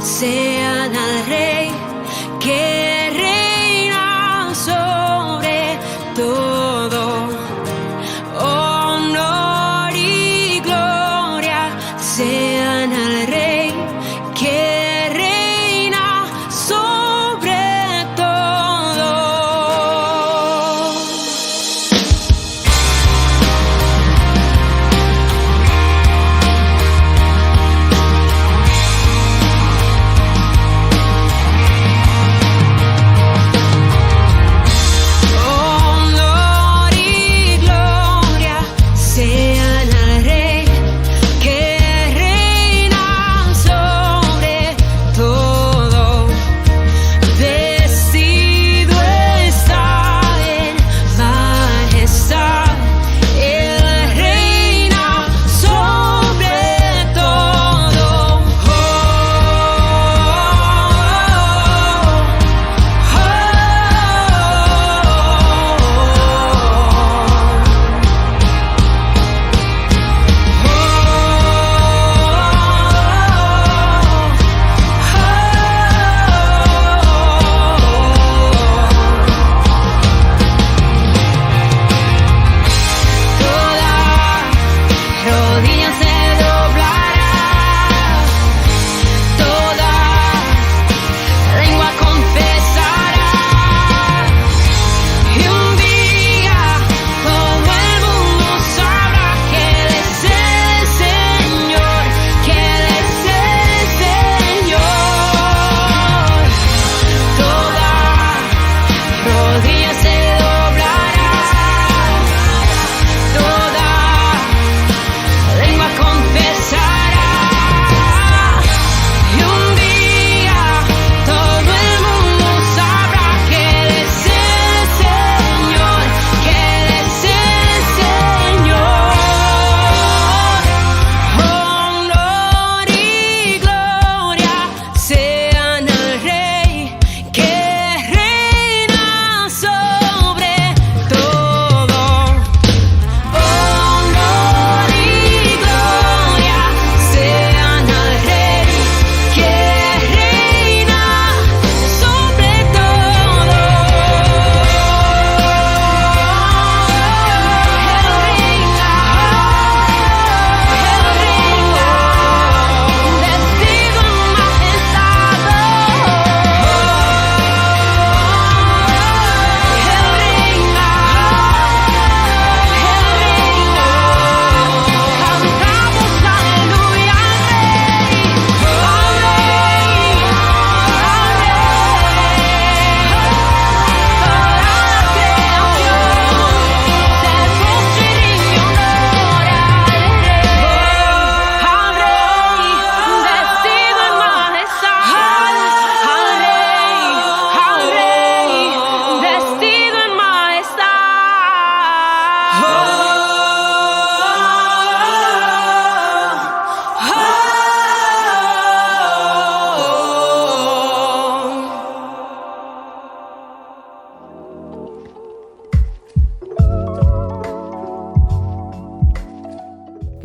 Sean al Rey que reina sobre todo. Honor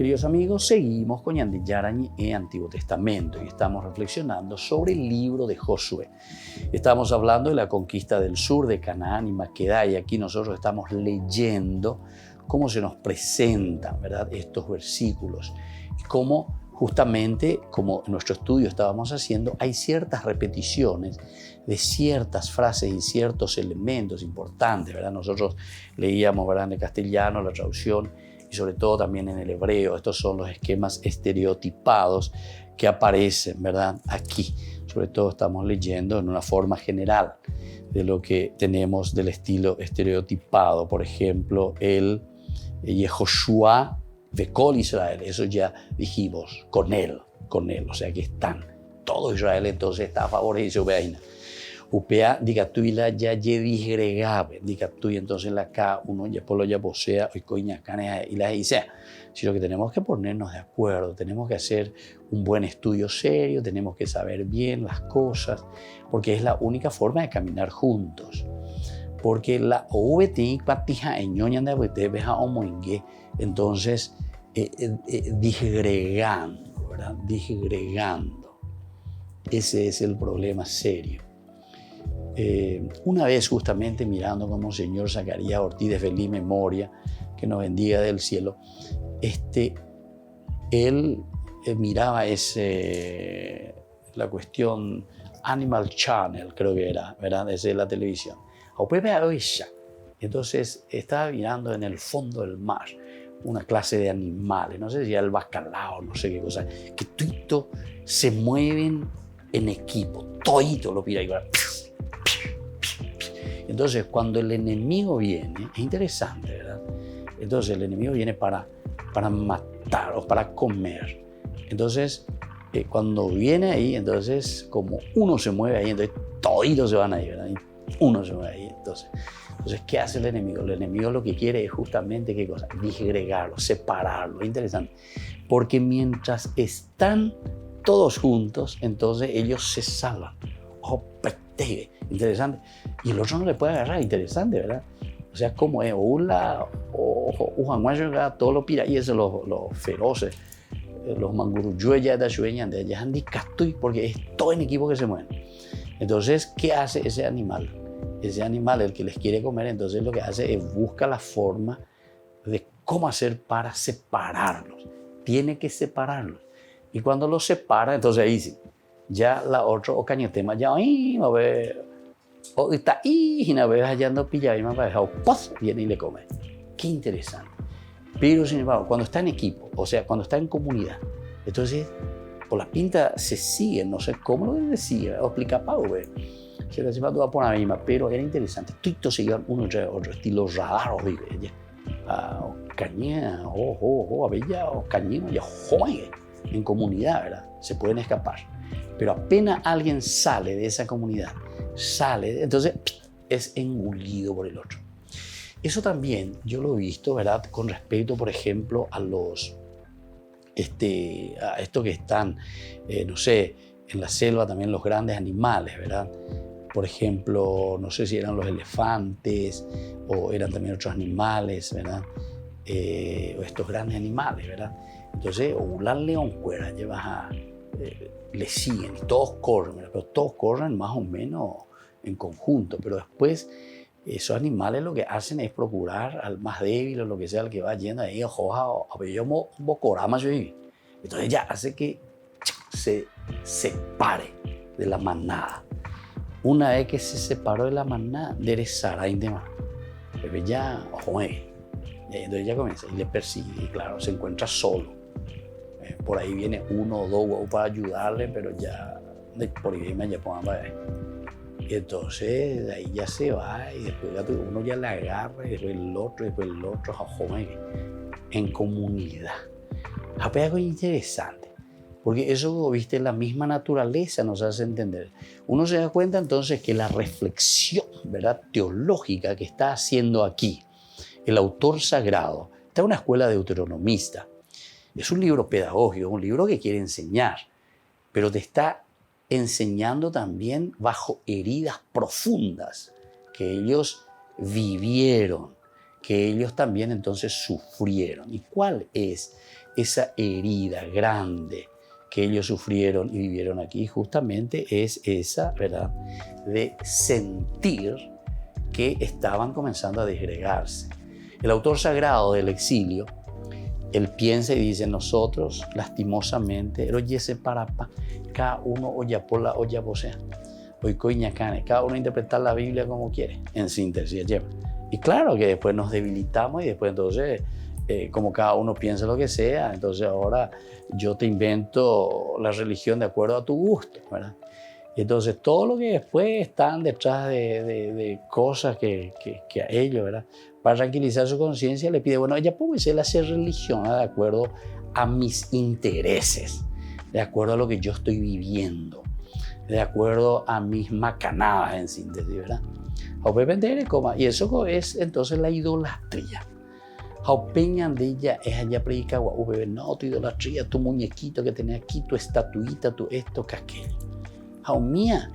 queridos amigos, seguimos con Ñande Yarañe Antiguo Testamento y estamos reflexionando sobre el libro de Josué. Estamos hablando de la conquista del sur de Canaán y Maquedá, y aquí nosotros estamos leyendo cómo se nos presentan, ¿verdad?, estos versículos y cómo justamente, como en nuestro estudio estábamos haciendo, hay ciertas repeticiones de ciertas frases y ciertos elementos importantes, ¿verdad? Nosotros leíamos, ¿verdad?, en el castellano la traducción y sobre todo también en el hebreo. Estos son los esquemas estereotipados que aparecen, ¿verdad?, aquí. Sobre todo estamos leyendo en una forma general de lo que tenemos del estilo estereotipado. Por ejemplo, el Yehoshua de Kol Israel, eso ya dijimos, con él, o sea que están. Todo Israel entonces está a favor de Israel. Upea, diga tú y la ya disgregabe, diga tú y entonces la K, uno ya por lo ya posea, hoy coña, canes y la dice. Sino que tenemos que ponernos de acuerdo, tenemos que hacer un buen estudio serio, tenemos que saber bien las cosas, porque es la única forma de caminar juntos. Porque la OVT patija en ñoña de beja homoingue, entonces disgregando, ¿verdad? Disgregando. Ese es el problema serio. Una vez justamente mirando como Monseñor Zacarías Ortiz de feliz memoria, que nos bendiga del cielo, él miraba la cuestión Animal Channel, creo que era, ¿verdad? Esa es la televisión. Entonces estaba mirando en el fondo del mar una clase de animales, no sé si era el bacalao, no sé qué cosa, que todito se mueven en equipo, todito lo mira igual. Entonces cuando el enemigo viene, es interesante, ¿verdad? Entonces el enemigo viene para matar o para comer. Entonces cuando viene ahí, entonces como uno se mueve ahí, entonces toditos se van ahí, ¿verdad? Y uno se mueve ahí, entonces, ¿qué hace el enemigo? El enemigo lo que quiere es justamente, ¿qué cosa? Disgregarlo, separarlo. Es interesante, porque mientras están todos juntos, entonces ellos se salvan. Ojo, pete, interesante. Y el otro no le puede agarrar, interesante, ¿verdad? O sea, como es, todo lo pira, y eso los feroces, los manguruyueyas de Shueña, de allá, porque es todo en equipo que se mueven. Entonces, ¿qué hace ese animal? Ese animal, el que les quiere comer, entonces lo que hace es busca la forma de cómo hacer para separarlos. Tiene que separarlos. Y cuando los separa, entonces ahí sí, ya la otra o cañetema, ya no ve, o está ahí, y no ve hallando pillado, y más para dejar, viene y le come. Qué interesante. Pero sin embargo, cuando está en equipo, o sea, cuando está en comunidad, entonces por la pinta se sigue, no sé cómo lo decía, o explica Pau, se le hacía por la misma, pero era interesante. Todos seguían uno tras otro, estilo radar, oye, caña, abella, cañino, ya, joder, en comunidad, ¿verdad? Se pueden escapar. Pero apenas alguien sale de esa comunidad, entonces es engullido por el otro. Eso también yo lo he visto, ¿verdad? Con respecto, por ejemplo, a estos que están, no sé, en la selva también los grandes animales, ¿verdad? Por ejemplo, no sé si eran los elefantes o eran también otros animales, ¿verdad? O estos grandes animales, ¿verdad? Entonces, un león fuera, le siguen y todos corren, ¿verdad? Pero todos corren más o menos en conjunto, pero después esos animales lo que hacen es procurar al más débil o lo que sea, al que va yendo ahí, entonces ya hace que se separe de la manada. Una vez que se separó de la manada, enderezará y demás. Pero ya, entonces ya comienza y le persigue, y claro, se encuentra solo. Por ahí viene uno o dos huevos para ayudarle, pero ya, por ahí ya pongan para ver. Y entonces ahí ya se va y después uno ya le agarra y después el otro, en comunidad. Es algo interesante, porque eso, viste, la misma naturaleza nos hace entender. Uno se da cuenta entonces que la reflexión, ¿verdad?, teológica que está haciendo aquí el autor sagrado, está en una escuela deuteronomista. Es un libro pedagógico, un libro que quiere enseñar, pero te está enseñando también bajo heridas profundas que ellos vivieron, que ellos también entonces sufrieron. ¿Y cuál es esa herida grande que ellos sufrieron y vivieron aquí, justamente es esa, ¿verdad?, de sentir que estaban comenzando a desgregarse. El autor sagrado del exilio, él piensa y dice: nosotros, lastimosamente, cada uno oya por la olla posea. Hoy coiñacane, cada uno interpretar la Biblia como quiere, en síntesis. Y claro que después nos debilitamos y después entonces, como cada uno piensa lo que sea, entonces ahora yo te invento la religión de acuerdo a tu gusto, ¿verdad? Y entonces todo lo que después están detrás de cosas que a ellos, ¿verdad?, para tranquilizar su conciencia, le pide: bueno, ya puedo hacer religión, ¿verdad?, de acuerdo a mis intereses, de acuerdo a lo que yo estoy viviendo, de acuerdo a mis macanadas, en síntesis, ¿verdad? Y eso es entonces la idolatría. Peñan de ella es allá predica, no, tu idolatría, tu muñequito que tenés aquí, tu estatuita, tu esto, que aquello. Mía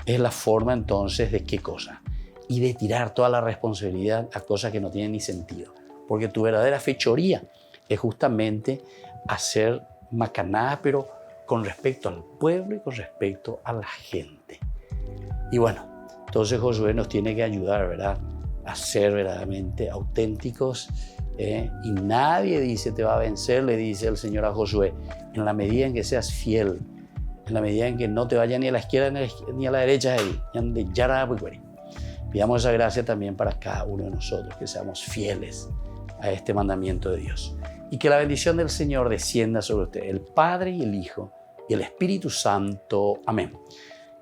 es la forma entonces de qué cosa, y de tirar toda la responsabilidad a cosas que no tienen ni sentido, porque tu verdadera fechoría es justamente hacer macanadas, pero con respecto al pueblo y con respecto a la gente. Y bueno, entonces Josué nos tiene que ayudar, ¿verdad?, a ser verdaderamente auténticos, y nadie dice te va a vencer, le dice el Señor a Josué, en la medida en que seas fiel, en la medida en que no te vaya ni a la izquierda ni a la derecha, pidamos esa gracia también para cada uno de nosotros, que seamos fieles a este mandamiento de Dios. Y que la bendición del Señor descienda sobre usted, el Padre y el Hijo y el Espíritu Santo. Amén.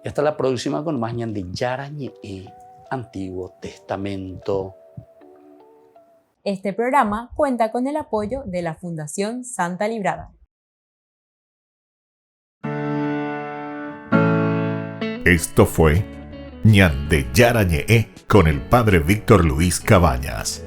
Y hasta la próxima con más Ñande Yarañe, Antiguo Testamento. Este programa cuenta con el apoyo de la Fundación Santa Librada. Esto fue Ñande Yarañe con el Padre Víctor Luis Cabañas.